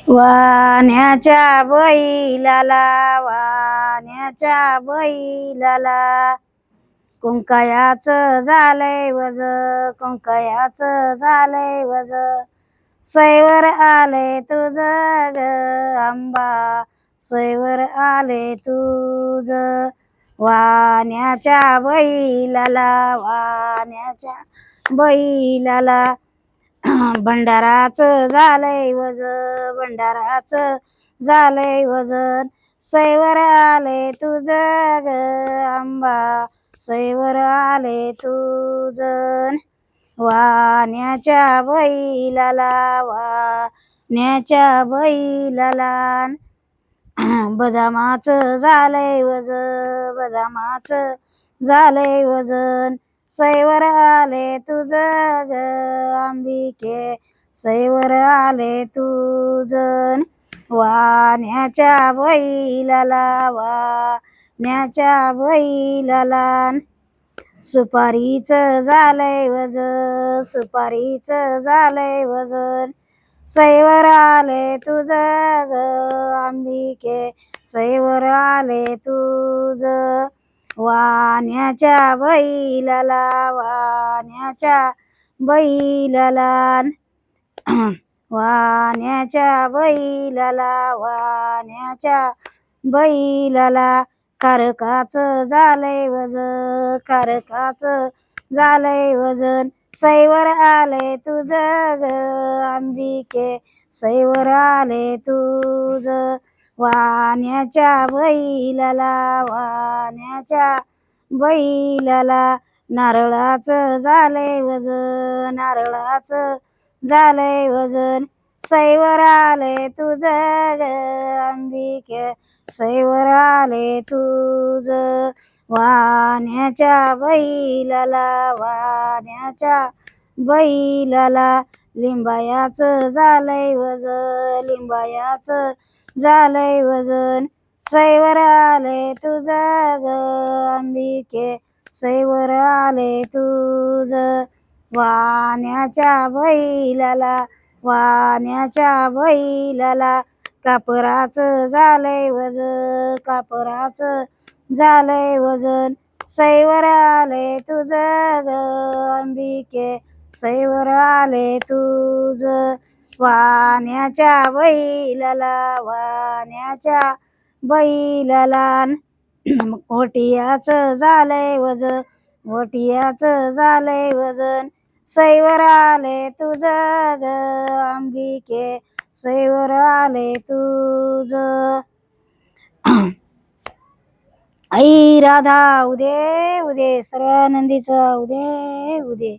वाण्याच्या बैलाला वाण्याच्या बैलाला कुंकायाचं झालंय वज कुंकायाचं झालंय वज सैवर आले तुझ ग आंबा सैवर आले तुझ वाण्याच्या बैलाला वाण्याच्या बैलाला भंडाराचं झालंय वज भंडाराचं झालंय वजन सैवर आले तुझ ग आंबा सैवर आले तुझन वाण्याच्या बैलाला वाण्याच्या बैलाला बदामाचं झालंय वज बदामाचं झालंय वजन सैवर आले तुझ ग अंबिके सैवर आले तुझन वाण्याच्या बैलाला वाण्याच्या बैलाला सुपारीचं झालंय वज सुपारीचं झालंय वजन सैवर आले तुझ ग अंबिके सैवर आले तुझ वाण्याच्या बैलाला वाण्याच्या बैलाला वाण्याच्या बैलाला वाण्याच्या बैलाला कारकाचं झालंय वज कारकाचं झालंय वजन सैवर आले तुझ ग अंबिके सैवर आले तुझ वाण्याच्या बैलाला वाण्याच्या बैलाला नारळाचं झालंय वजन नारळाचं झालंय वजन सैवर आले तुझ ग अंबिके सैवर आले तुझ वाण्याच्या बैलाला वाण्याच्या बैलाला लिंबायाचं झालंय वज लिंबायाचं झालंय वजन सैवर आले तुझ ग अंबिके सैवर आले तुझ वाण्याच्या बैलाला वाण्याच्या बैलाला कापराचं झालंय वज कापराचं झालंय वजन सैवर आले तुझ ग अंबिके सैवर आले तुझ वाण्याच्या बैलाला वाण्याच्या बैलाला ओटियाचं झालंय वज ओटियाचं झालंय वजन सैवर आले तुझ ग अंबिके सैवर आले तुझ आई राधा उदे उदे सर्वानंदीचा उदे उदे